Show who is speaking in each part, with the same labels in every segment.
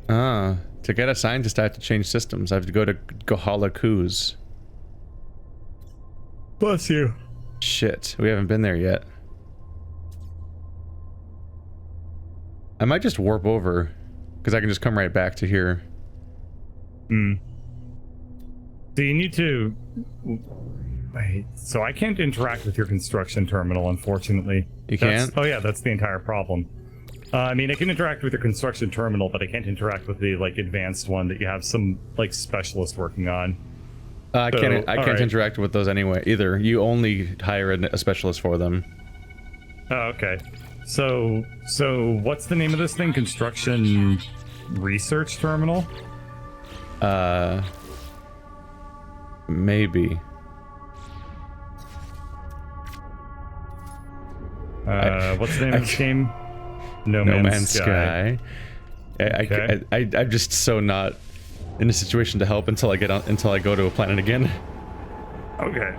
Speaker 1: To get a scientist, I have to change systems. I have to go to Gohala Kuz.
Speaker 2: Bless you.
Speaker 1: Shit, we haven't been there yet. I might just warp over, because I can just come right back to here.
Speaker 2: So you need to... Wait, so I can't interact with your construction terminal, unfortunately.
Speaker 1: You can't?
Speaker 2: Oh yeah, that's the entire problem. I mean, I can interact with your construction terminal, but I can't interact with the, like, advanced one that you have some, like, specialist working on.
Speaker 1: I can't interact with those anyway, either. You only hire a specialist for them.
Speaker 2: Oh, okay. So what's the name of this thing? Construction Research Terminal?
Speaker 1: Maybe.
Speaker 2: What's the name of this game? No Man's Sky.
Speaker 1: Okay. I'm just so not in a situation to help until I go to a planet again.
Speaker 2: Okay.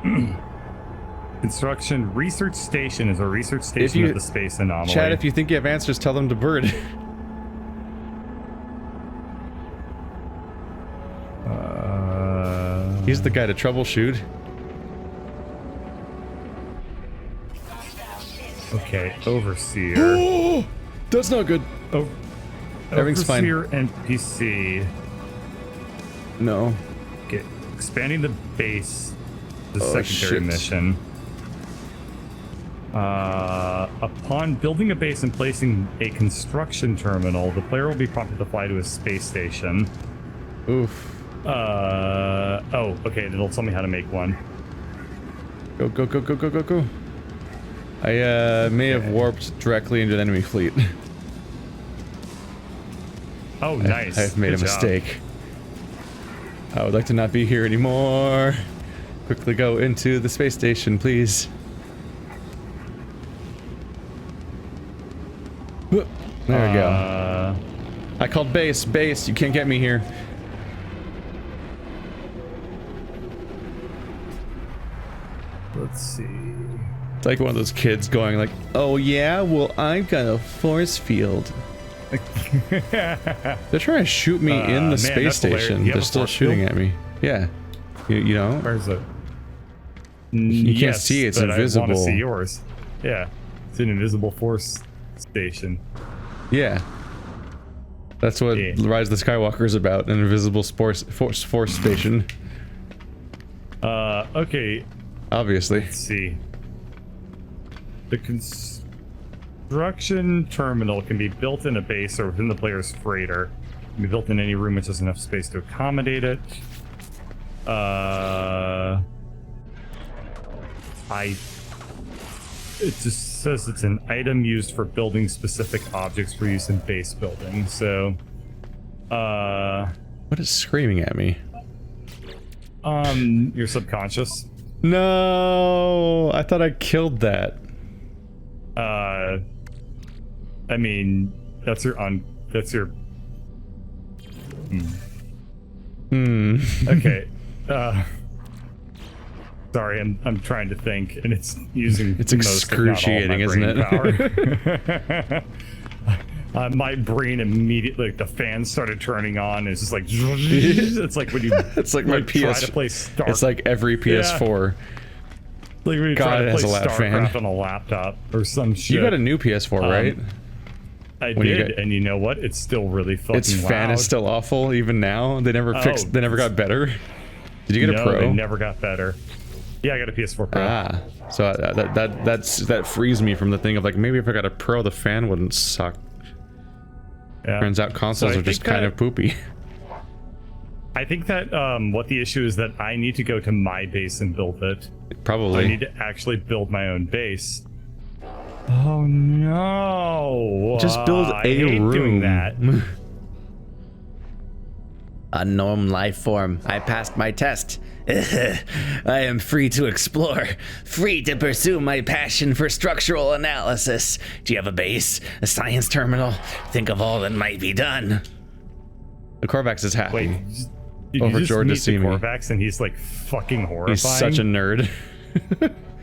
Speaker 2: Construction Research Station is a research station of the Space Anomaly.
Speaker 1: Chad, if you think you have answers, tell them to bird. He's the guy to troubleshoot.
Speaker 2: Okay, Overseer.
Speaker 1: Oh, that's not good.
Speaker 2: Oh,
Speaker 1: everything's fine.
Speaker 2: Overseer NPC.
Speaker 1: No.
Speaker 2: Okay, expanding the base. The secondary
Speaker 1: shit.
Speaker 2: mission. Upon building a base and placing a construction terminal, the player will be prompted to fly to a space station.
Speaker 1: Oof.
Speaker 2: Oh, okay, it'll tell me how to make one.
Speaker 1: Go, go, go, go, go, go, go. I may have warped directly into the enemy fleet.
Speaker 2: Oh, nice.
Speaker 1: I've made a mistake. I would like to not be here anymore. Quickly go into the space station, please. There we go. I called base. Base, you can't get me here.
Speaker 2: Let's see.
Speaker 1: It's like one of those kids going like, oh yeah, well I've got a force field. They're trying to shoot me in the space station. They're still shooting at me. Yeah. You know?
Speaker 2: Where's it?
Speaker 1: You can't see, it's invisible.
Speaker 2: I want to see yours. Yeah. It's an invisible force station.
Speaker 1: Yeah. That's what Rise of the Skywalker is about, an invisible force station.
Speaker 2: Okay.
Speaker 1: Obviously.
Speaker 2: Let's see. The construction terminal can be built in a base or within the player's freighter. It can be built in any room which has enough space to accommodate it. It just says it's an item used for building specific objects for use in base building. So,
Speaker 1: what is screaming at me?
Speaker 2: Your subconscious.
Speaker 1: No, I thought I killed that.
Speaker 2: I mean, that's your. Okay. Sorry, I'm trying to think, and it's using.
Speaker 1: It's excruciating, isn't it?
Speaker 2: My brain immediately, like the fans started turning on. It's just like it's like when you.
Speaker 1: It's like my PS.
Speaker 2: Try to play Star.
Speaker 1: It's like every PS4.
Speaker 2: Yeah. Like when you try to play StarCraft on a laptop or some shit.
Speaker 1: You got a new PS4, right?
Speaker 2: I did, and you know what? It's still really fucking
Speaker 1: its fan
Speaker 2: loud.
Speaker 1: is still awful even now. They never fixed. They never got better. Did you get a Pro?
Speaker 2: No, they never got better. Yeah, I got a PS4 Pro.
Speaker 1: Ah, so that frees me from the thing of like maybe if I got a Pro, the fan wouldn't suck.
Speaker 2: Yeah.
Speaker 1: Turns out consoles are just kind of poopy.
Speaker 2: I think that what the issue is that I need to go to my base and build it.
Speaker 1: Probably.
Speaker 2: I need to actually build my own base. Oh no!
Speaker 1: Just build
Speaker 2: I hate
Speaker 1: room.
Speaker 2: Doing that.
Speaker 3: Unknown life form. I passed my test. I am free to explore, free to pursue my passion for structural analysis. Do you have a base? A science terminal? Think of all that might be done.
Speaker 1: The Korvax is happy.
Speaker 2: Wait, did
Speaker 1: overjoyed
Speaker 2: you just
Speaker 1: to
Speaker 2: meet
Speaker 1: see
Speaker 2: the
Speaker 1: me.
Speaker 2: Korvax and he's like fucking horrifying?
Speaker 1: He's such a nerd.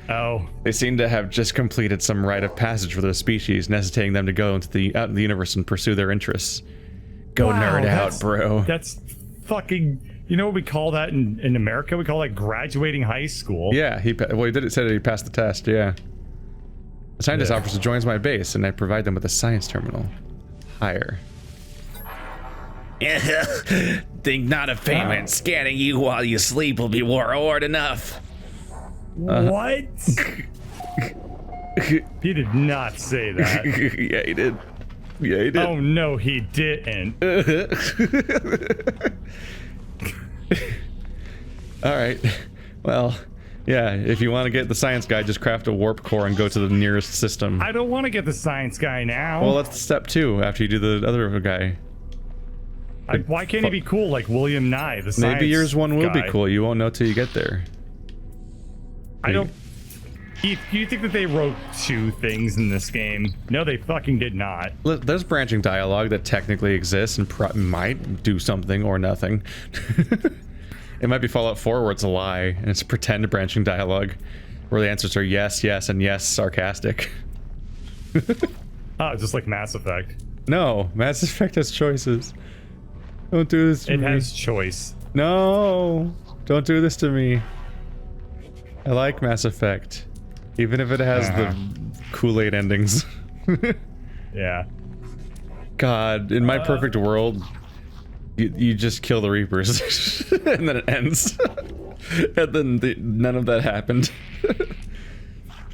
Speaker 2: Oh.
Speaker 1: They seem to have just completed some rite of passage for their species, necessitating them to go into out in the universe and pursue their interests. Go
Speaker 2: Wow,
Speaker 1: nerd out,
Speaker 2: that's-
Speaker 1: bro.
Speaker 2: That's fucking. You know what we call that in America? We call that graduating high school.
Speaker 1: Yeah, he said he passed the test. Yeah. The scientist
Speaker 2: Yeah.
Speaker 1: officer joins my base, and I provide them with a science terminal. Hire.
Speaker 3: Think not of payment. Scanning you while you sleep will be reward enough.
Speaker 2: What? He did not say that.
Speaker 1: Yeah, he did. Yeah, he did.
Speaker 2: Oh no, he didn't.
Speaker 1: All right. Well, yeah, if you want to get the science guy, just craft a warp core and go to the nearest system.
Speaker 2: I don't want to get the science guy now.
Speaker 1: Well, that's step 2 after you do the other guy.
Speaker 2: Why can't he be cool like William Nye, the science
Speaker 1: Maybe yours one will be
Speaker 2: guy?
Speaker 1: cool. You won't know till you get there.
Speaker 2: I don't. You think that they wrote 2 things in this game? No, they fucking did not.
Speaker 1: There's branching dialogue that technically exists and might do something or nothing. It might be Fallout 4 where it's a lie and it's pretend branching dialogue where the answers are yes, yes, and yes, sarcastic.
Speaker 2: Oh, just like Mass Effect.
Speaker 1: No, Mass Effect has choices. Don't do this to
Speaker 2: It
Speaker 1: me.
Speaker 2: has choice.
Speaker 1: No, don't do this to me. I like Mass Effect, even if it has the Kool-Aid endings.
Speaker 2: Yeah.
Speaker 1: God, in my perfect world, you just kill the Reapers, and then it ends. And then none of that happened.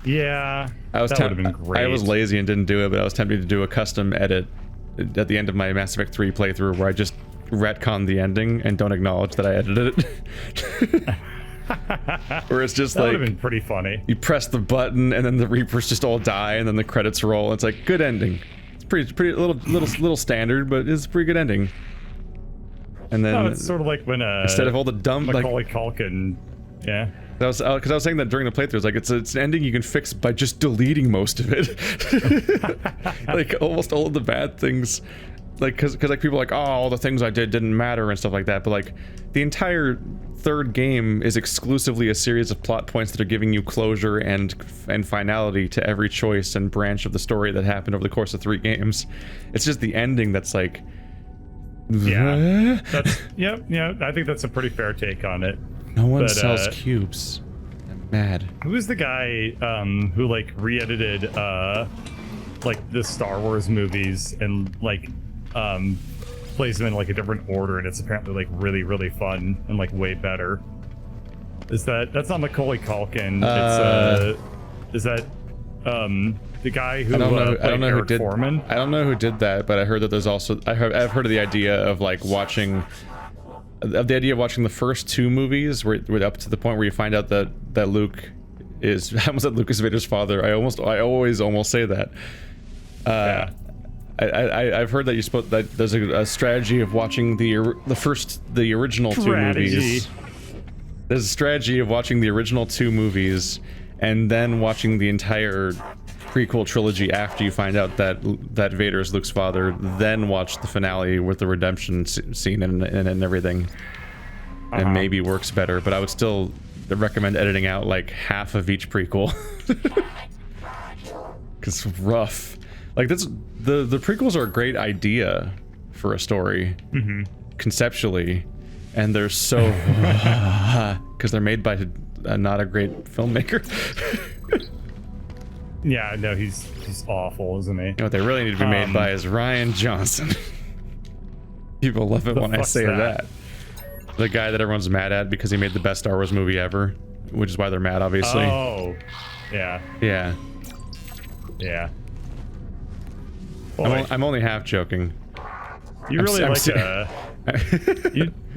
Speaker 2: Yeah.
Speaker 1: I was
Speaker 2: that would have been great.
Speaker 1: I was lazy and didn't do it, but I was tempted to do a custom edit at the end of my Mass Effect 3 playthrough where I just retcon the ending and don't acknowledge that I edited it. Where it's just
Speaker 2: That would
Speaker 1: like
Speaker 2: have been pretty funny.
Speaker 1: you press the button and then the Reapers just all die and then the credits roll. It's like good ending. It's pretty little standard, but it's a pretty good ending. And then
Speaker 2: No, it's sort of like when
Speaker 1: instead of all the dumb like
Speaker 2: Macaulay Culkin. Yeah.
Speaker 1: that was because I was saying that during the playthrough. It's like it's an ending you can fix by just deleting most of it. Like almost all of the bad things, like because like people are like, oh, all the things I did didn't matter and stuff like that. But like the entire third game is exclusively a series of plot points that are giving you closure and finality to every choice and branch of the story that happened over the course of 3 games. It's just the ending that's like,
Speaker 2: Yeah. That's yep. Yeah. I think that's a pretty fair take on it.
Speaker 1: no one
Speaker 2: But,
Speaker 1: sells cubes. I'm mad.
Speaker 2: Who is the guy who like re-edited like the Star Wars movies and like plays them in like a different order, and it's apparently like really fun and like way better. That's not Macaulay Culkin. Is that the guy who
Speaker 1: I don't know
Speaker 2: played
Speaker 1: who
Speaker 2: Eric
Speaker 1: did.
Speaker 2: Foreman?
Speaker 1: I don't know who did that, but I heard that there's also I've heard of the idea of like watching the first 2 movies where up to the point where you find out that Luke is I almost said Luke is Vader's father. I always almost say that.
Speaker 2: Yeah.
Speaker 1: I've heard that that there's a strategy of watching the original 2 movies. There's a strategy of watching the original 2 movies and then watching the entire prequel trilogy after you find out that Vader is Luke's father, then watch the finale with the redemption scene and everything. And maybe works better, but I would still recommend editing out like half of each prequel. Cause it's rough. Like the prequels are a great idea for a story, conceptually, and they're so because they're made by not a great filmmaker.
Speaker 2: Yeah, no, he's awful, isn't he?
Speaker 1: You know what they really need to be made by is Ryan Johnson. People love it when I say that. The guy that everyone's mad at because he made the best Star Wars movie ever, which is why they're mad, obviously.
Speaker 2: Oh, yeah,
Speaker 1: Yeah.
Speaker 2: yeah. Boy,
Speaker 1: I'm only half joking.
Speaker 2: you really
Speaker 1: I'm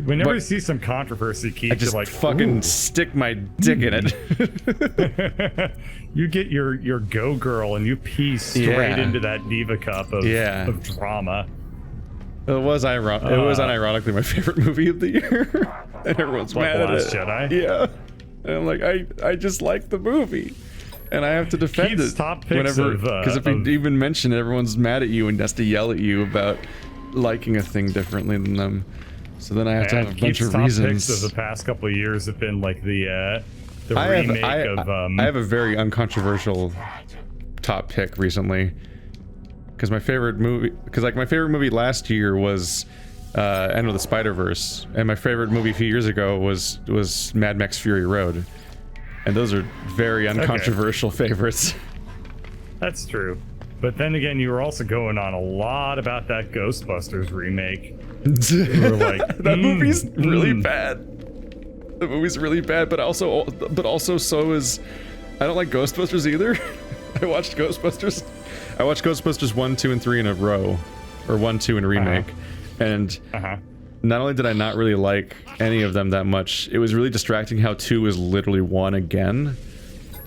Speaker 2: whenever
Speaker 1: But-
Speaker 2: you see some controversy, Keith,
Speaker 1: I just
Speaker 2: you're like,
Speaker 1: fucking
Speaker 2: "Ooh."
Speaker 1: stick my dick in it.
Speaker 2: You get your go girl and you pee straight
Speaker 1: Yeah.
Speaker 2: into that diva cup of drama.
Speaker 1: It was unironically my favorite movie of the year. And everyone's
Speaker 2: Like
Speaker 1: mad
Speaker 2: The
Speaker 1: at
Speaker 2: Last
Speaker 1: it.
Speaker 2: Jedi?
Speaker 1: Yeah. And I'm like, I just like the movie. And I have to defend
Speaker 2: Keith's
Speaker 1: it
Speaker 2: top picks
Speaker 1: whenever,
Speaker 2: of,
Speaker 1: because if you even mention it, everyone's mad at you and has to yell at you about liking a thing differently than them. So then I have to have a bunch
Speaker 2: Keith's
Speaker 1: of
Speaker 2: top
Speaker 1: reasons.
Speaker 2: picks of the past couple of years have been like the
Speaker 1: I
Speaker 2: remake of
Speaker 1: have a very uncontroversial top pick recently, because my favorite movie last year was End of the Spider-Verse, and my favorite movie a few years ago was Mad Max Fury Road, and those are very uncontroversial favorites.
Speaker 2: That's true. But then again, you were also going on a lot about that Ghostbusters remake. You were like,
Speaker 1: that movie's really bad. The movie's really bad, but also so is. I don't like Ghostbusters either. I watched Ghostbusters 1, 2, and 3 in a row, or 1, 2 in a remake, and not only did I not really like any of them that much, it was really distracting how 2 is literally 1 again.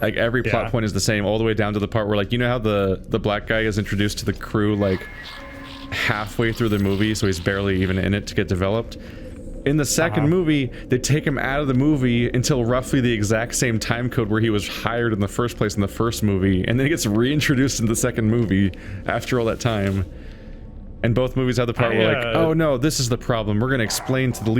Speaker 1: Like every plot point is the same, all the way down to the part where, like, you know how the black guy is introduced to the crew like halfway through the movie, so he's barely even in it to get developed. In the second movie, they take him out of the movie until roughly the exact same time code where he was hired in the first place in the first movie, and then he gets reintroduced in the second movie after all that time. And both movies have the part where, like, oh no, this is the problem. We're gonna explain to the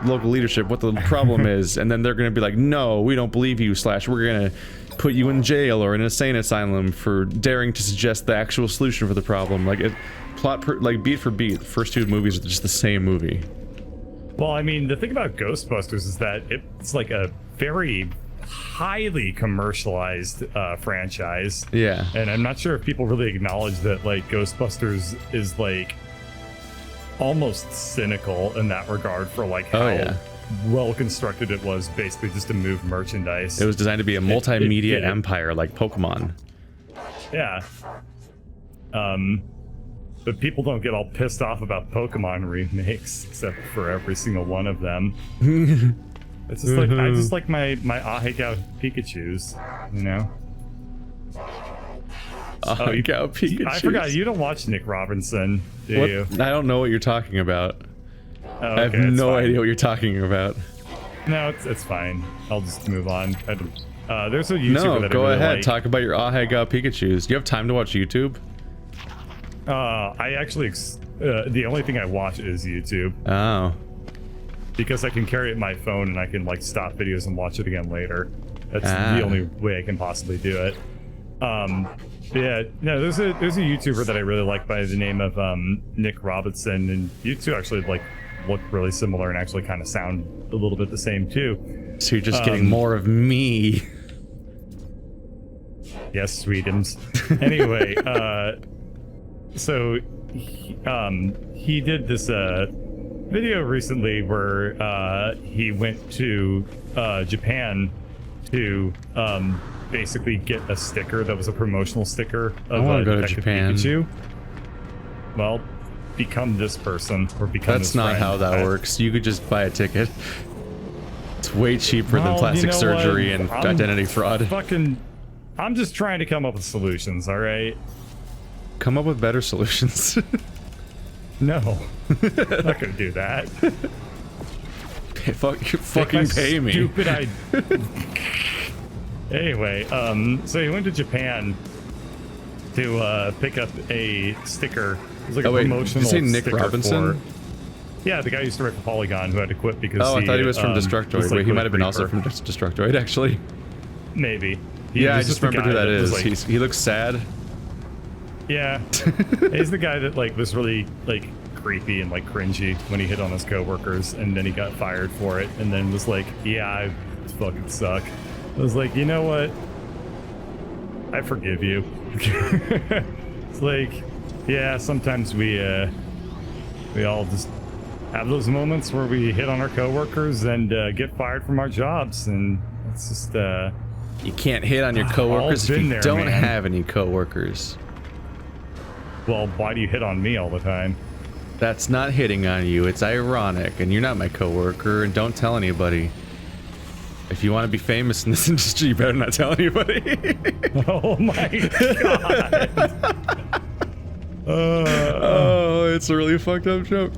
Speaker 1: local leadership what the problem is, and then they're gonna be like, no, we don't believe you. / we're gonna put you in jail or an insane asylum for daring to suggest the actual solution for the problem. Like, beat for beat, the first 2 movies are just the same movie.
Speaker 2: Well, I mean, the thing about Ghostbusters is that it's like a very highly commercialized franchise.
Speaker 1: Yeah.
Speaker 2: And I'm not sure if people really acknowledge that, like, Ghostbusters is, like, almost cynical in that regard for, like, how well constructed it was, basically just to move merchandise.
Speaker 1: It was designed to be a multimedia empire like Pokemon. Yeah.
Speaker 2: But people don't get all pissed off about Pokemon remakes, except for every single one of them. It's just like, I just like my Ahegao Pikachus, you know?
Speaker 1: Ahegao Pikachus.
Speaker 2: I forgot, you don't watch Nick Robinson, do you?
Speaker 1: I don't know what you're talking about.
Speaker 2: Oh, okay,
Speaker 1: I have no idea what you're talking about.
Speaker 2: No, it's fine. I'll just move on. There's a YouTuber that I
Speaker 1: go
Speaker 2: really
Speaker 1: ahead.
Speaker 2: like.
Speaker 1: Talk about your Ahegao Pikachus. Do you have time to watch YouTube?
Speaker 2: I actually, the only thing I watch is YouTube.
Speaker 1: Oh.
Speaker 2: Because I can carry it in my phone and I can, like, stop videos and watch it again later. That's the only way I can possibly do it. Yeah, no, there's a YouTuber that I really like by the name of Nick Robinson, and you two actually, like, look really similar and actually kind of sound a little bit the same too.
Speaker 1: So you're just getting more of me.
Speaker 2: Yes, Sweetums. Anyway, so he did this video recently where he went to Japan to basically get a sticker that was a promotional sticker of Detective Pikachu. Well, become this person or become
Speaker 1: That's not how that works. You could just buy a ticket. It's way cheaper than plastic surgery and identity fraud.
Speaker 2: I'm just trying to come up with solutions, all right?
Speaker 1: Come up with better solutions.
Speaker 2: No, I'm not gonna do that.
Speaker 1: Fucking pay me.
Speaker 2: Stupid idea. Anyway, so he went to Japan to pick up a sticker. It was like a promotional
Speaker 1: did you say Nick
Speaker 2: sticker
Speaker 1: Robinson?
Speaker 2: Yeah, the guy who used to write for Polygon who had to quit because
Speaker 1: I thought he was from Destructoid. Wait, he might have been also from Destructoid, actually.
Speaker 2: Maybe.
Speaker 1: Yeah, I just remembered who that is. Like, he looks sad.
Speaker 2: Yeah. He's the guy that, like, was really, like, creepy and, like, cringy when he hit on his coworkers, and then he got fired for it, and then was like, yeah, I fucking suck. I was like, you know what? I forgive you. It's like, yeah, sometimes we all just have those moments where we hit on our coworkers and get fired from our jobs, and it's just
Speaker 1: you can't hit on your coworkers if you don't have any coworkers.
Speaker 2: Well, why do you hit on me all the time?
Speaker 1: That's not hitting on you. It's ironic, and you're not my coworker, and don't tell anybody. If you want to be famous in this industry, you better not tell anybody.
Speaker 2: Oh my god.
Speaker 1: Oh, it's a really fucked up joke.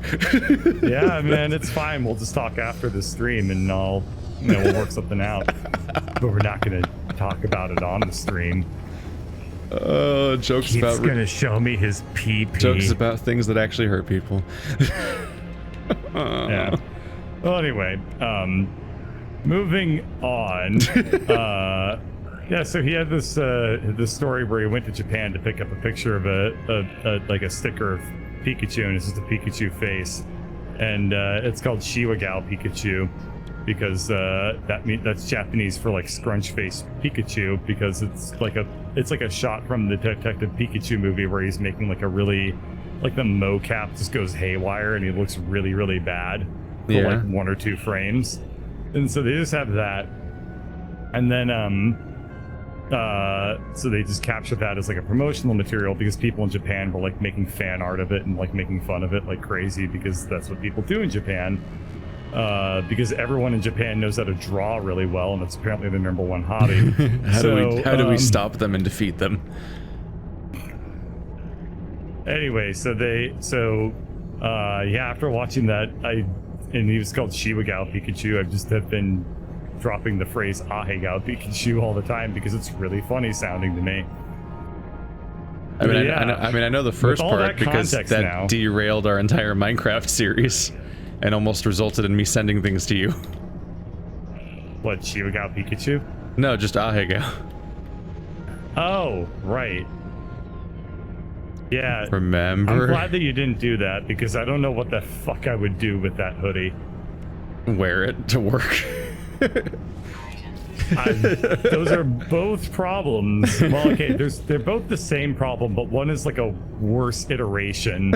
Speaker 2: Yeah, man, it's fine. We'll just talk after the stream, and we'll work something out. But we're not gonna talk about it on the stream.
Speaker 1: Jokes
Speaker 2: He's
Speaker 1: about.
Speaker 2: He's gonna show me his pee-pee.
Speaker 1: Jokes about things that actually hurt people.
Speaker 2: Yeah. Well, anyway, moving on. Yeah, so he had this story where he went to Japan to pick up a picture of a sticker of Pikachu, and it's just a Pikachu face, and it's called Shiwagao Pikachu, because that's Japanese for like scrunch face Pikachu, because it's like a shot from the Detective Pikachu movie where he's making like a really, like the mocap just goes haywire and he looks really, really bad for like 1 or 2 frames. And so they just have that. And then so they just captured that as like a promotional material, because people in Japan were like making fan art of it and like making fun of it like crazy, because that's what people do in Japan. Because everyone in Japan knows how to draw really well, and it's apparently the #1 hobby.
Speaker 1: How do we stop them and defeat them?
Speaker 2: Anyway, after watching that, and he was called Shiwagao Pikachu, I just have been dropping the phrase Ahegao Pikachu all the time because it's really funny sounding to me.
Speaker 1: I know the first part because that derailed our entire Minecraft series and almost resulted in me sending things to you.
Speaker 2: What, Shiwagao Pikachu?
Speaker 1: No, just Ahegao.
Speaker 2: Oh, right. Yeah.
Speaker 1: Remember?
Speaker 2: I'm glad that you didn't do that, because I don't know what the fuck I would do with that hoodie.
Speaker 1: Wear it to work.
Speaker 2: Those are both problems. Well, okay, they're both the same problem, but one is like a worse iteration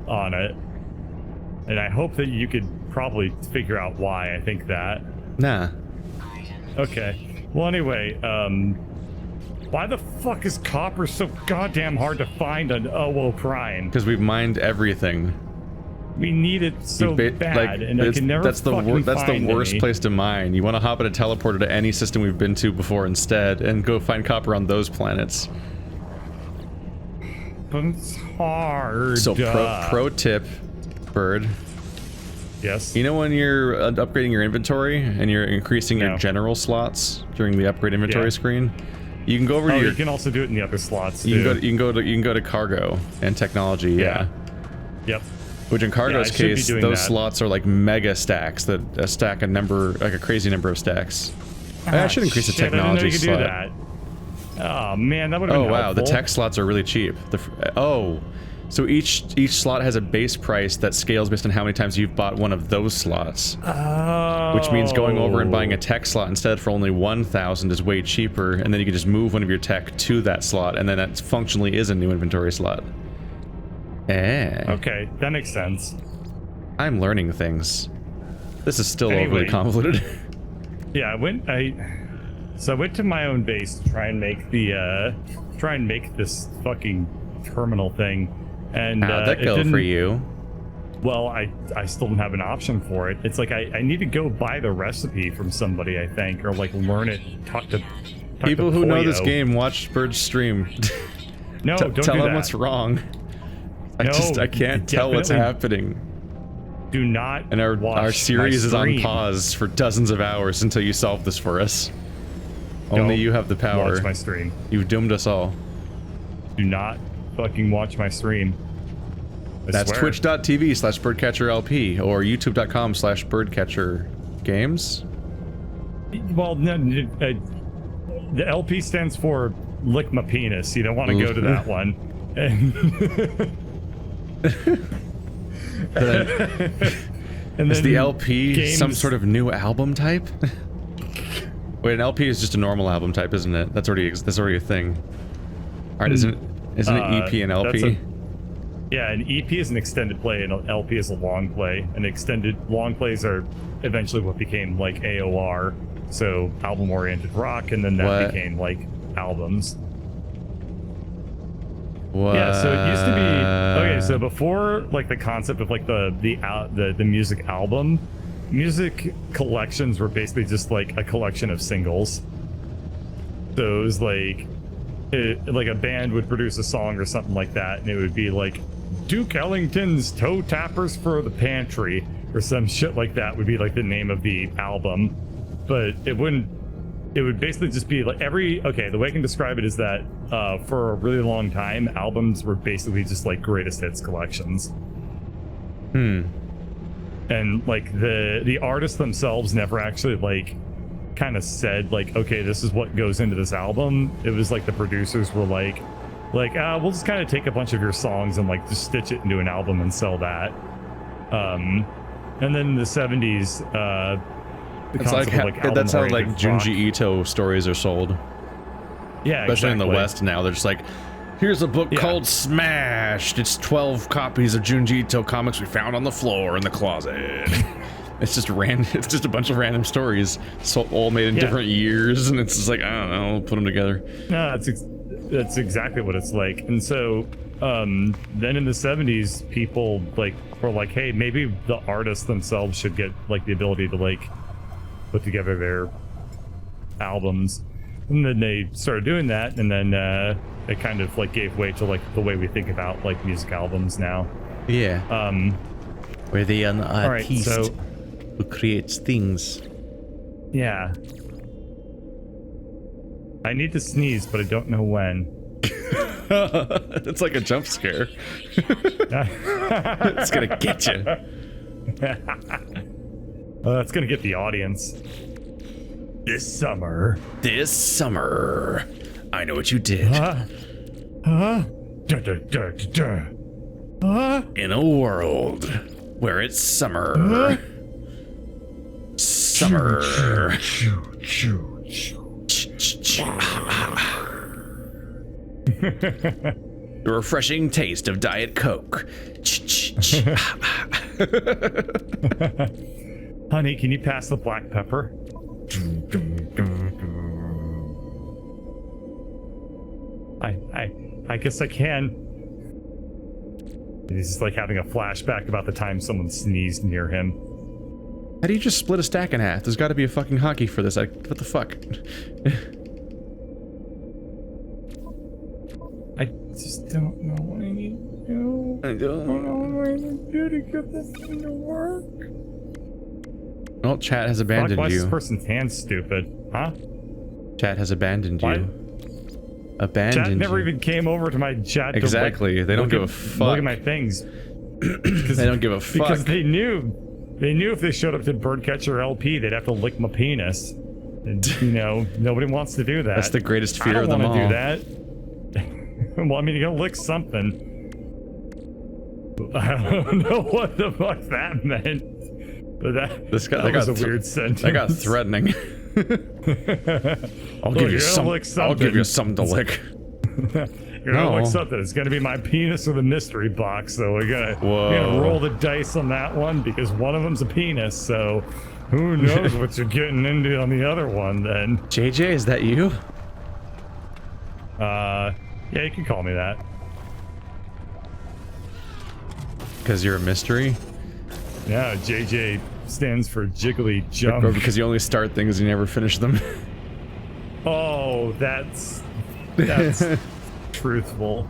Speaker 2: on it. And I hope that you could probably figure out why I think that.
Speaker 1: Nah.
Speaker 2: Okay. Well, anyway, why the fuck is copper so goddamn hard to find on OO Prime?
Speaker 1: Because we've mined everything.
Speaker 2: We need it so bad, and I can never
Speaker 1: That's the worst place to mine. You want to hop at a teleporter to any system we've been to before instead, and go find copper on those planets.
Speaker 2: But it's hard.
Speaker 1: So pro tip, Bird.
Speaker 2: Yes.
Speaker 1: You know when you're upgrading your inventory and you're increasing your general slots during the upgrade inventory screen? You can go over to your...
Speaker 2: you can also do it in the other slots,
Speaker 1: you can go to cargo and technology,
Speaker 2: Yep.
Speaker 1: Which in cargo's case, those slots are like mega stacks that stack a number, like a crazy number of stacks. I should increase the technology slot.
Speaker 2: Do that. Oh man, that would have been
Speaker 1: wow,
Speaker 2: helpful.
Speaker 1: the tech slots are really cheap. So each slot has a base price that scales based on how many times you've bought one of those slots.
Speaker 2: Oh.
Speaker 1: Which means going over and buying a tech slot instead for only 1,000 is way cheaper, and then you can just move one of your tech to that slot, and then that functionally is a new inventory slot.
Speaker 2: Okay, that makes sense.
Speaker 1: I'm learning things. This is still overly convoluted.
Speaker 2: Yeah, I went to my own base to try and make this fucking terminal thing, and
Speaker 1: how'd that go for you?
Speaker 2: Well, I still don't have an option for it. It's like I need to go buy the recipe from somebody, I think, or like learn it. Talk to
Speaker 1: people who know this game. Watch Bird's stream.
Speaker 2: No, don't
Speaker 1: tell
Speaker 2: do
Speaker 1: them
Speaker 2: that.
Speaker 1: what's wrong. I can't tell what's happening.
Speaker 2: Do not.
Speaker 1: And our series is on pause for dozens of hours until you solve this for us. Only you have the power.
Speaker 2: Watch my stream.
Speaker 1: You've doomed us all.
Speaker 2: Do not fucking watch my stream.
Speaker 1: That's twitch.tv/birdcatcherlp or youtube.com/birdcatchergames.
Speaker 2: Well, no, the LP stands for lick my penis. You don't want to go to that one. And
Speaker 1: is the LP some sort of new album type? Wait, an LP is just a normal album type, isn't it? That's already a thing. Alright, isn't it EP and LP?
Speaker 2: An EP is an extended play, and an LP is a long play. And extended long plays are eventually what became like AOR, so album-oriented rock, and then that became like albums.
Speaker 1: What?
Speaker 2: Yeah, so it used to be okay. So before, like the concept of like the music album, music collections were basically just like a collection of singles. So it was like a band would produce a song or something like that, and it would be like Duke Ellington's Toe Tappers for the Pantry or some shit like that would be like the name of the album, but it wouldn't. It would basically just be like the way I can describe it is that for a really long time, albums were basically just like greatest hits collections. And like the artists themselves never actually like kind of said like, okay, this is what goes into this album. It was like the producers were like we'll just kind of take a bunch of your songs and like just stitch it into an album and sell that. And then in the 70s,
Speaker 1: that's how like Junji Ito stories are sold.
Speaker 2: Yeah,
Speaker 1: especially in the West now. They're just like, here's a book called Smashed. It's 12 copies of Junji Ito comics we found on the floor in the closet. It's just random. It's just a bunch of random stories, so all made in different years, and it's just like, I don't know, put them together.
Speaker 2: No, that's exactly what it's like. And so then in the 70s, people like were like, hey, maybe the artists themselves should get like the ability to like put together their albums. And then they started doing that, and then it kind of like gave way to like the way we think about like music albums now.
Speaker 3: Yeah. Where the artist who creates things.
Speaker 2: Yeah. I need to sneeze, but I don't know when.
Speaker 1: It's like a jump scare. It's gonna get you.
Speaker 2: It's gonna get the audience. This summer,
Speaker 3: I know what you did. In a world where it's summer. Summer. The refreshing taste of Diet Coke.
Speaker 2: Honey, can you pass the black pepper? I guess I can. He's just like having a flashback about the time someone sneezed near him.
Speaker 1: How do you just split a stack in half? There's got to be a fucking hockey for this. What the fuck?
Speaker 2: I just don't know what I need to do. I don't know what I need to do to get this thing to work.
Speaker 1: Well, chat has abandoned
Speaker 2: why
Speaker 1: you.
Speaker 2: is this person's hand stupid? Huh?
Speaker 1: Chat has abandoned you. Abandoned
Speaker 2: Chat never
Speaker 1: you.
Speaker 2: even came over to my chat.
Speaker 1: Exactly.
Speaker 2: To, like,
Speaker 1: they don't give a fuck.
Speaker 2: Look at my things.
Speaker 1: They don't give a fuck.
Speaker 2: Because they knew if they showed up to Birdcatcher LP, they'd have to lick my penis. And, you know, nobody wants to do that.
Speaker 1: That's the greatest fear
Speaker 2: of them all. I don't
Speaker 1: all.
Speaker 2: want to do that. Well, I mean, you're gonna lick something. I don't know what the fuck that meant. But that was a weird sentence.
Speaker 1: I got threatening. I'll give you something to lick.
Speaker 2: You're gonna lick something. It's gonna be my penis or the mystery box. So we're gonna roll the dice on that one because one of them's a penis. So who knows what you're getting into on the other one then?
Speaker 1: JJ, is that you?
Speaker 2: Yeah, you can call me that.
Speaker 1: Because you're a mystery?
Speaker 2: Yeah, JJ stands for Jiggly Jump.
Speaker 1: Or because you only start things and you never finish them.
Speaker 2: Oh, that's truthful.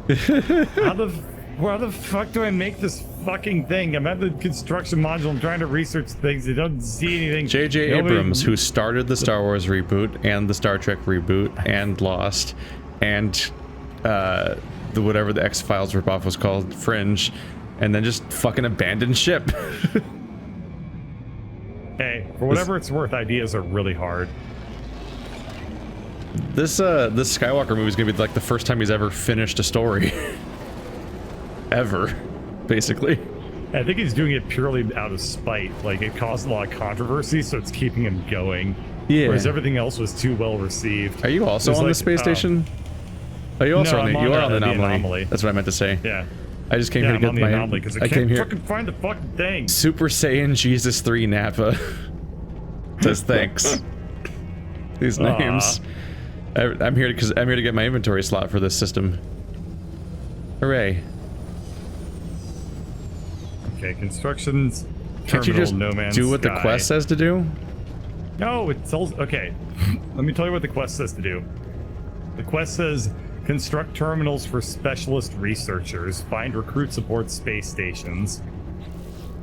Speaker 2: How the fuck do I make this fucking thing? I'm at the construction module. I'm trying to research things. I don't see anything.
Speaker 1: J.J. Abrams, who started the Star Wars reboot and the Star Trek reboot and Lost and the whatever the X-Files ripoff was called, Fringe, and then just fucking abandoned ship.
Speaker 2: Hey, for whatever it's worth, ideas are really hard.
Speaker 1: This Skywalker movie is gonna be like the first time he's ever finished a story. Ever, basically.
Speaker 2: I think he's doing it purely out of spite. Like, it caused a lot of controversy, so it's keeping him going.
Speaker 1: Yeah.
Speaker 2: Whereas everything else was too well received.
Speaker 1: Are you also on the space station? Are you also on the? You are on the anomaly. That's what I meant to say.
Speaker 2: Yeah.
Speaker 1: I just came here to get my
Speaker 2: anomaly because I can't fucking find the fucking thing.
Speaker 1: Super Saiyan Jesus 3 Nappa says thanks. These names. I'm here to get my inventory slot for this system. Hooray!
Speaker 2: Okay, constructions.
Speaker 1: Can't you just do what the quest says to do?
Speaker 2: No, it tells. Okay, let me tell you what the quest says to do. The quest says construct terminals for specialist researchers. Find recruits aboard space stations.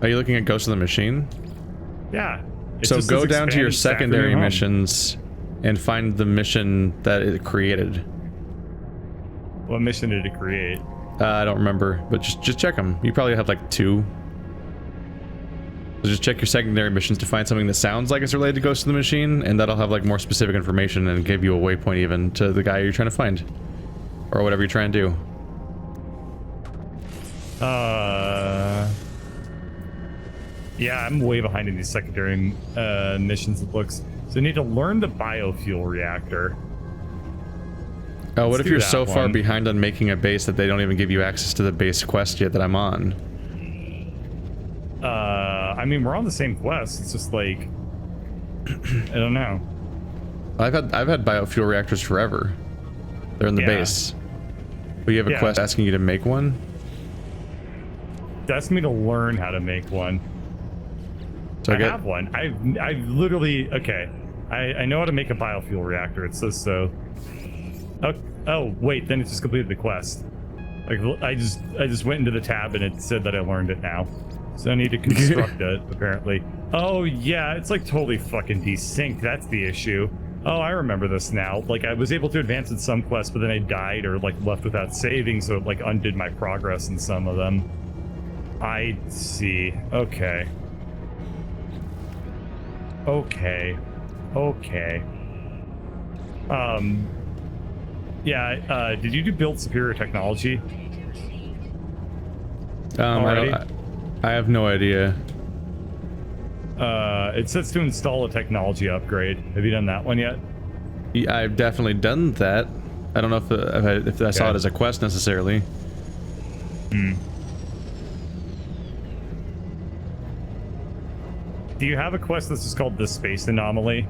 Speaker 1: Are you looking at Ghost of the Machine?
Speaker 2: Yeah.
Speaker 1: So go down to your secondary missions and find the mission that it created.
Speaker 2: What mission did it create?
Speaker 1: I don't remember, but just check them. You probably have like 2. So just check your secondary missions to find something that sounds like it's related to Ghost of the Machine, and that'll have like more specific information and give you a waypoint even to the guy you're trying to find. Or whatever you're trying to do.
Speaker 2: Yeah, I'm way behind in these secondary missions, it looks. So I need to learn the biofuel reactor.
Speaker 1: Oh, what if you're so far
Speaker 2: one.
Speaker 1: behind on making a base that they don't even give you access to the base quest yet that I'm on?
Speaker 2: I mean, we're on the same quest. It's just like, I don't know.
Speaker 1: I've had biofuel reactors forever. They're in the base. But you have a quest asking you to make one?
Speaker 2: That's me to learn how to make one.
Speaker 1: So
Speaker 2: I have one. I've literally, okay. I know how to make a biofuel reactor. It says so. Oh, wait, then it just completed the quest. Like, I just went into the tab and it said that I learned it now. So I need to construct it, apparently. Oh, yeah, it's like totally fucking desynced. That's the issue. Oh, I remember this now. Like, I was able to advance in some quests, but then I died or, like, left without saving, so it, like, undid my progress in some of them. I see. Okay. Okay. Yeah, did you do build superior technology?
Speaker 1: I have no idea.
Speaker 2: It says to install a technology upgrade. Have you done that one yet?
Speaker 1: Yeah, I've definitely done that. I don't know if I saw it as a quest necessarily.
Speaker 2: Do you have a quest that's just called the Space Anomaly?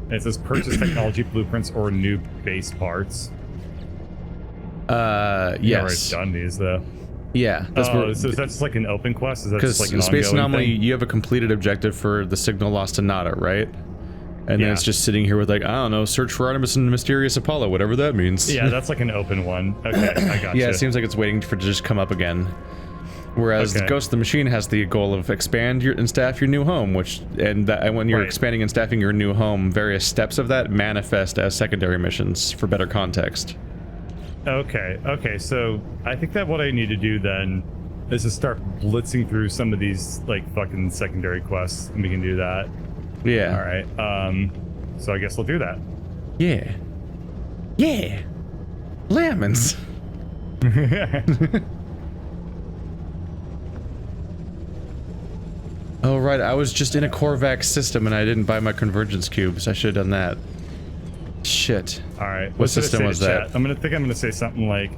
Speaker 2: And it says purchase technology blueprints or new base parts.
Speaker 1: Yes.
Speaker 2: I've already done these though.
Speaker 1: Yeah.
Speaker 2: So that's like an open quest? Is that just like an
Speaker 1: Space
Speaker 2: ongoing
Speaker 1: Anomaly,
Speaker 2: thing?
Speaker 1: you have a completed objective for the signal lost to Nada, right? And then it's just sitting here with like, I don't know, search for Artemis and Mysterious Apollo, whatever that means.
Speaker 2: Yeah, that's like an open one. Okay, I gotcha.
Speaker 1: Yeah, it seems like it's waiting for it to just come up again. Whereas the Ghost of the Machine has the goal of expand and staff your new home, and when you're expanding and staffing your new home, various steps of that manifest as secondary missions for better context.
Speaker 2: Okay, so I think that what I need to do then is to start blitzing through some of these like fucking secondary quests, and we can do that.
Speaker 1: Yeah.
Speaker 2: All right. So I guess we'll do that.
Speaker 1: Yeah. Yeah. Lemons. Oh right, I was just in a Korvax system and I didn't buy my convergence cubes. I should have done that. Shit.
Speaker 2: All right.
Speaker 1: What system was that?
Speaker 2: I'm gonna say something like.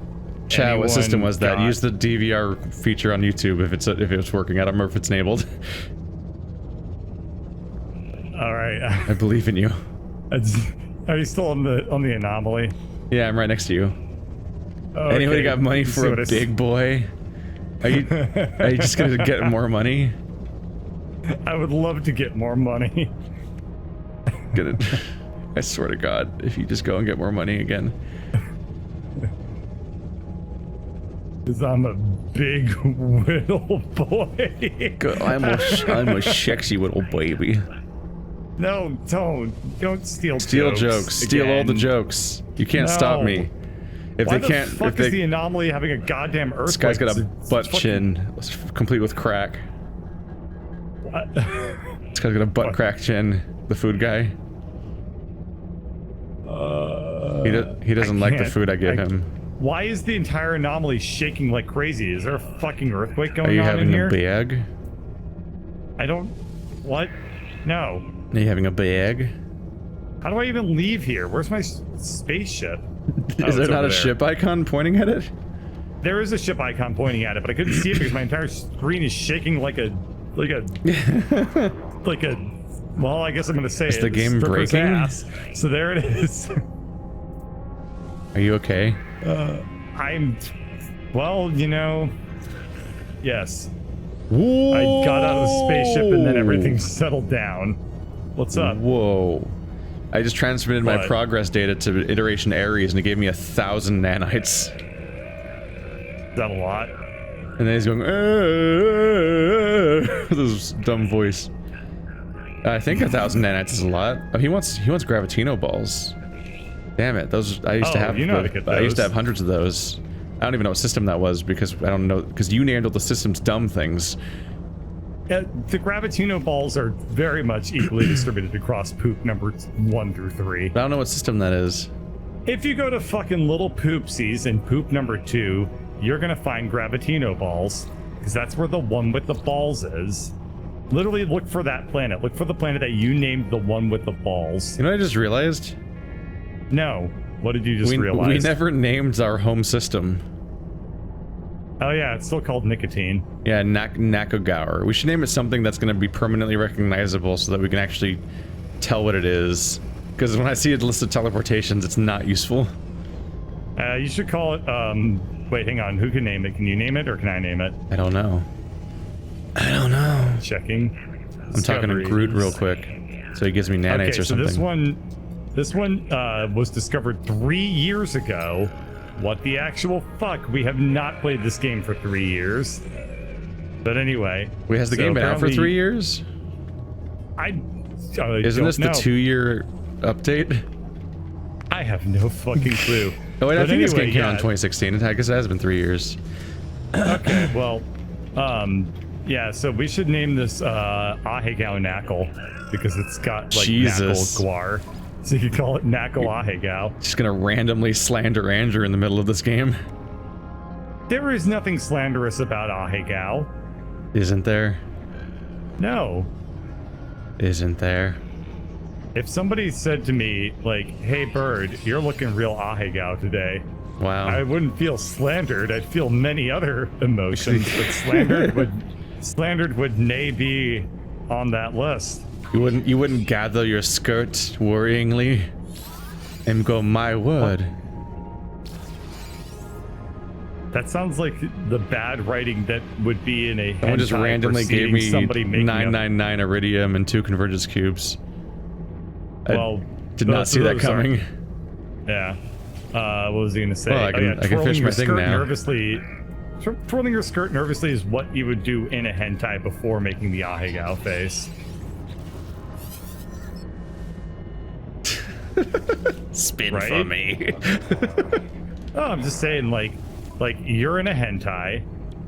Speaker 1: Chat. What system was that? Use the DVR feature on YouTube if it's working. I don't remember if it's enabled.
Speaker 2: All right.
Speaker 1: I believe in you.
Speaker 2: Are you still on the anomaly?
Speaker 1: Yeah, I'm right next to you.
Speaker 2: Oh,
Speaker 1: Anybody got money for a big boy? Are you just gonna get more money?
Speaker 2: I would love to get more money.
Speaker 1: Get it. I swear to God, if you just go and get more money again.
Speaker 2: Because I'm a big little boy.
Speaker 1: I'm a sexy little baby.
Speaker 2: No, don't steal
Speaker 1: jokes. Steal all the jokes. You can't stop me. If
Speaker 2: Why
Speaker 1: they can't,
Speaker 2: the fuck is the anomaly having a goddamn earthquake?
Speaker 1: This guy's got a butt chin, complete with crack.
Speaker 2: What?
Speaker 1: This guy's got a butt crack chin. The food guy. He doesn't like the food I give him.
Speaker 2: Why is the entire anomaly shaking like crazy? Is there a fucking earthquake going on in here?
Speaker 1: Are you having a bag?
Speaker 2: I don't... What? No.
Speaker 1: Are you having a bag?
Speaker 2: How do I even leave here? Where's my spaceship?
Speaker 1: Is there not a ship icon pointing at it?
Speaker 2: There is a ship icon pointing at it, but I couldn't see it because my entire screen is shaking like a... Well, I guess I'm gonna say
Speaker 1: is the game breaking?
Speaker 2: Ass. So there it is.
Speaker 1: Are you okay?
Speaker 2: Well, you know, yes.
Speaker 1: Whoa.
Speaker 2: I got out of the spaceship and then everything settled down. What's up?
Speaker 1: Whoa. I just transmitted my progress data to Iteration Ares and it gave me 1,000 nanites.
Speaker 2: Is that a lot?
Speaker 1: And then he's going, with this dumb voice. I think 1,000 nanites is a lot. Oh, he wants Gravitino balls. Damn it, those I used to have.
Speaker 2: You know how to get those.
Speaker 1: I used to have hundreds of those. I don't even know what system that was because I don't know because you named all the system's dumb things.
Speaker 2: the Gravitino balls are very much equally distributed across poop number 1 through 3.
Speaker 1: I don't know what system that is.
Speaker 2: If you go to fucking Little Poopsies in poop number 2, you're gonna find Gravitino balls, because that's where the one with the balls is. Literally look for that planet. Look for the planet that you named the one with the balls.
Speaker 1: You know what I just realized?
Speaker 2: No. What did you just realize?
Speaker 1: We never named our home system.
Speaker 2: Oh yeah, it's still called Nicotine.
Speaker 1: Yeah, Nakogaur. We should name it something that's going to be permanently recognizable so that we can actually tell what it is. Because when I see a list of teleportations, it's not useful.
Speaker 2: You should call it, wait, hang on. Who can name it? Can you name it or can I name it?
Speaker 1: I don't know. I don't know.
Speaker 2: Checking.
Speaker 1: I'm talking to Groot real quick. So he gives me nanites or something.
Speaker 2: This one was discovered 3 years ago. What the actual fuck? We have not played this game for 3 years. But anyway.
Speaker 1: Wait, has the game been out for 3 years? Isn't this the 2-year update?
Speaker 2: I have no fucking clue.
Speaker 1: Oh wait, I think this game came out in 2016. I guess it has been 3 years.
Speaker 2: Okay, well, yeah, so we should name this Ahegao Knackle because it's got like
Speaker 1: Jesus.
Speaker 2: Knackle Guar. So you call it Knackle Ahegao.
Speaker 1: Just gonna randomly slander Andrew in the middle of this game.
Speaker 2: There is nothing slanderous about Ahegao.
Speaker 1: Isn't there?
Speaker 2: No.
Speaker 1: Isn't there?
Speaker 2: If somebody said to me, like, hey Bird, you're looking real Ahegao today.
Speaker 1: Wow.
Speaker 2: I wouldn't feel slandered. I'd feel many other emotions, but slandered would nay be on that list.
Speaker 1: You wouldn't gather your skirt worryingly and go, my word.
Speaker 2: That sounds like the bad writing that would be in a
Speaker 1: Someone just randomly gave me
Speaker 2: somebody
Speaker 1: 999 iridium and 2 convergence cubes.
Speaker 2: Well,
Speaker 1: did not see that coming.
Speaker 2: Yeah. What was he gonna say?
Speaker 1: Well, I can finish my thing now.
Speaker 2: Twirling your skirt nervously is what you would do in a hentai before making the Ahegao face.
Speaker 3: Spin
Speaker 2: right?
Speaker 3: for me.
Speaker 2: Oh, I'm just saying, like you're in a hentai.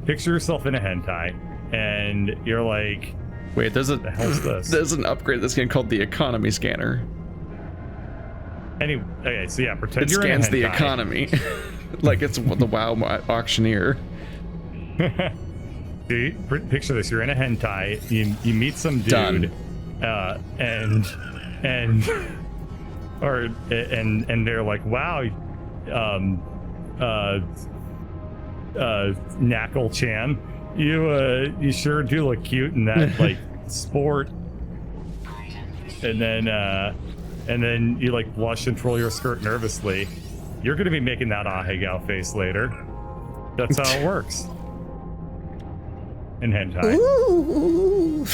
Speaker 2: Picture yourself in a hentai, and you're like,
Speaker 1: wait, there's
Speaker 2: the hell's this?
Speaker 1: There's an upgrade to this game called the economy scanner.
Speaker 2: Anyway, okay, so yeah, pretend
Speaker 1: it
Speaker 2: you're
Speaker 1: scans
Speaker 2: in a hentai.
Speaker 1: the economy, like it's the WoW auctioneer.
Speaker 2: Dude, picture this: you're in a hentai. You meet some dude,
Speaker 1: Done.
Speaker 2: and they're like, wow, Knackle-chan, you sure do look cute in that like sport. And then you like blush and twirl your skirt nervously. You're gonna be making that Ahegao face later. That's how it works. In hentai.
Speaker 3: Ooh.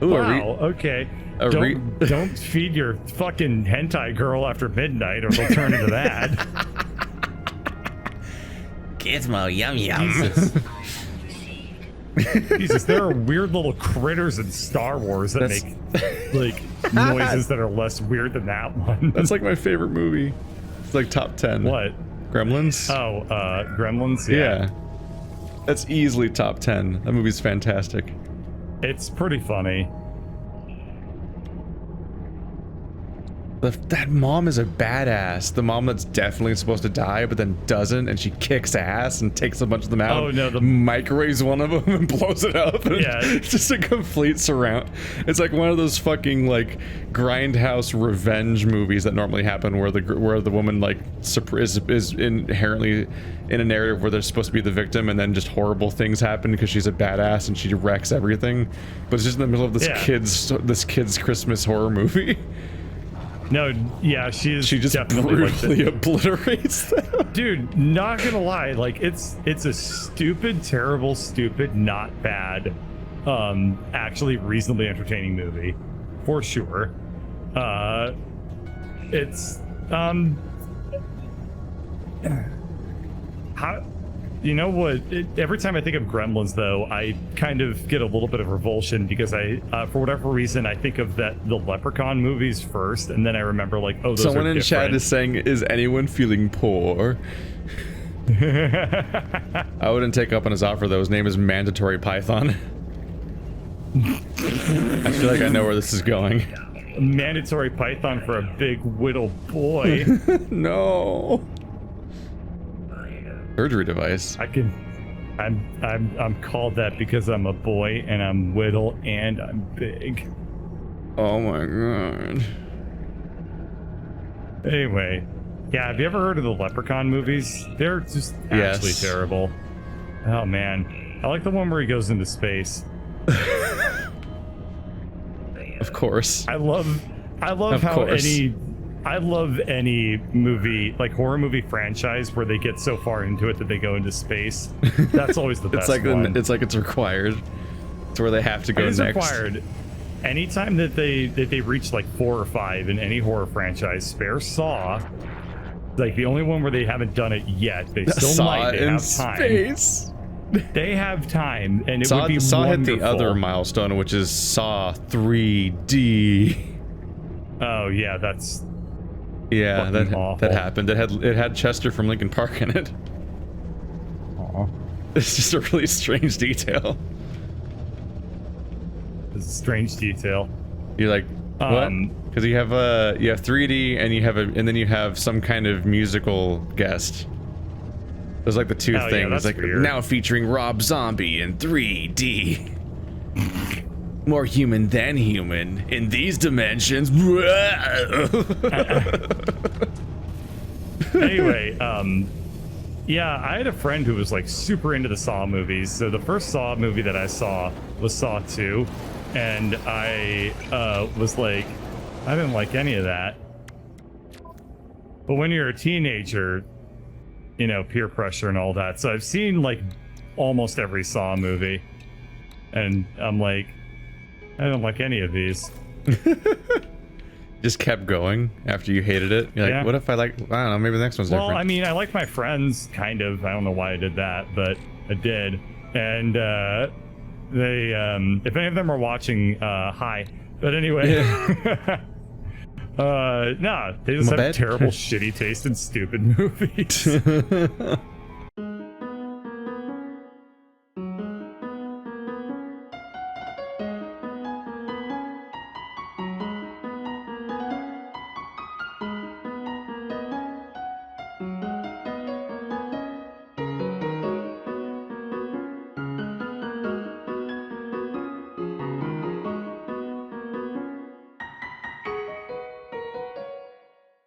Speaker 1: Ooh,
Speaker 2: Wow, okay. Don't feed your fucking hentai girl after midnight or they'll turn into that.
Speaker 3: Gizmo, yum yum.
Speaker 2: Jesus, there are weird little critters in Star Wars that make like noises that are less weird than that one.
Speaker 1: That's like my favorite movie. It's like top 10.
Speaker 2: What?
Speaker 1: Gremlins?
Speaker 2: Oh, Gremlins?
Speaker 1: Yeah. That's easily top 10. That movie's fantastic.
Speaker 2: It's pretty funny.
Speaker 1: That mom is a badass. The mom that's definitely supposed to die, but then doesn't, and she kicks ass and takes a bunch of them out.
Speaker 2: Oh no,
Speaker 1: microwaves one of them and blows it up.
Speaker 2: Yeah,
Speaker 1: it's just a complete surround. It's like one of those fucking like grindhouse revenge movies that normally happen, where the woman like is inherently in a narrative where they're supposed to be the victim, and then just horrible things happen because she's a badass and she wrecks everything. But it's just in the middle of this kid's Christmas horror movie.
Speaker 2: No, yeah, she
Speaker 1: just
Speaker 2: definitely
Speaker 1: brutally obliterates them.
Speaker 2: Dude, not gonna lie, like it's a stupid, terrible, stupid, not bad, actually reasonably entertaining movie, for sure. It's how. You know what? Every time I think of Gremlins, though, I kind of get a little bit of revulsion because for whatever reason, I think of the Leprechaun movies first, and then I remember like, oh, those
Speaker 1: Someone
Speaker 2: are
Speaker 1: in
Speaker 2: different.
Speaker 1: chat is saying, "Is anyone feeling poor?" I wouldn't take up on his offer though. His name is Mandatory Python. I feel like I know where this is going.
Speaker 2: Mandatory Python for a big whittle boy.
Speaker 1: No. Surgery device.
Speaker 2: I'm called that because I'm a boy and I'm whittle and I'm big.
Speaker 1: Oh my god.
Speaker 2: Anyway, yeah, have you ever heard of the Leprechaun movies? They're just actually terrible. Oh man, I like the one where he goes into space.
Speaker 1: Of course.
Speaker 2: I love how I love any movie, like horror movie franchise, where they get so far into it that they go into space. That's always the best one.
Speaker 1: It's like it's required. It's where they have to go next.
Speaker 2: It's required. Anytime that they reach like 4 or 5 in any horror franchise, spare Saw. Like the only one where they haven't done it yet. They still might. They have time. Space. They have time, and it would be
Speaker 1: Saw
Speaker 2: wonderful.
Speaker 1: hit the other milestone, which is Saw 3D.
Speaker 2: Oh yeah, that's
Speaker 1: that happened. It had Chester from Linkin Park in it.
Speaker 2: Aw.
Speaker 1: It's just a really strange detail.
Speaker 2: It's a strange detail.
Speaker 1: You're like, what? Because you have 3D and then you have some kind of musical guest. There's like the two things.
Speaker 2: Yeah, that's
Speaker 1: like
Speaker 2: weird.
Speaker 3: Now featuring Rob Zombie in 3D. More human than human in these dimensions.
Speaker 2: Anyway, yeah, I had a friend who was like super into the Saw movies. So the first Saw movie that I saw was Saw 2, and I was like, I didn't like any of that. But when you're a teenager, you know, peer pressure and all that. So I've seen like almost every Saw movie, and I'm like, I don't like any of these.
Speaker 1: Just kept going after you hated it. You're like, what if I like? I don't know. Maybe the next one's different.
Speaker 2: Well, I mean, I like my friends, kind of. I don't know why I did that, but I did. And they, if any of them are watching, hi. But anyway, no, they just have terrible, shitty taste in stupid movies.